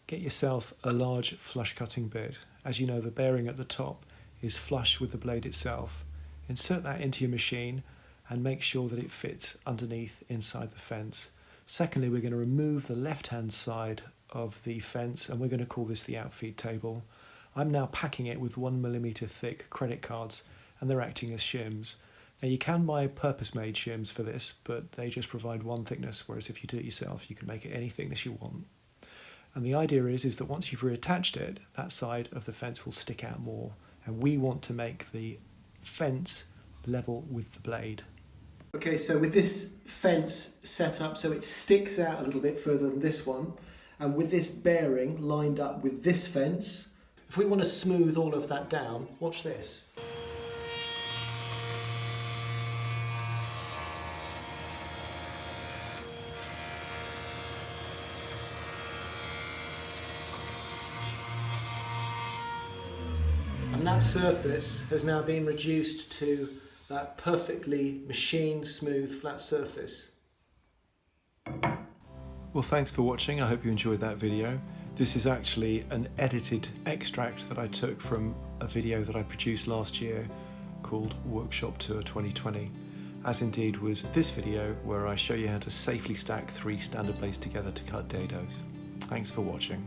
get yourself a large flush cutting bit. As you know, the bearing at the top is flush with the blade itself. Insert that into your machine and make sure that it fits underneath inside the fence. Secondly, we're going to remove the left-hand side of the fence and we're going to call this the outfeed table. I'm now packing it with 1mm thick credit cards and they're acting as shims. Now you can buy purpose-made shims for this, but they just provide one thickness, whereas if you do it yourself, you can make it any thickness you want. And the idea is that once you've reattached it, that side of the fence will stick out more. And we want to make the fence level with the blade. Okay, so with this fence set up so it sticks out a little bit further than this one, and with this bearing lined up with this fence, if we want to smooth all of that down, watch this. And that surface has now been reduced to that perfectly machined, smooth, flat surface. Well, thanks for watching. I hope you enjoyed that video. This is actually an edited extract that I took from a video that I produced last year called Workshop Tour 2020, as indeed was this video where I show you how to safely stack 3 standard blades together to cut dados. Thanks for watching.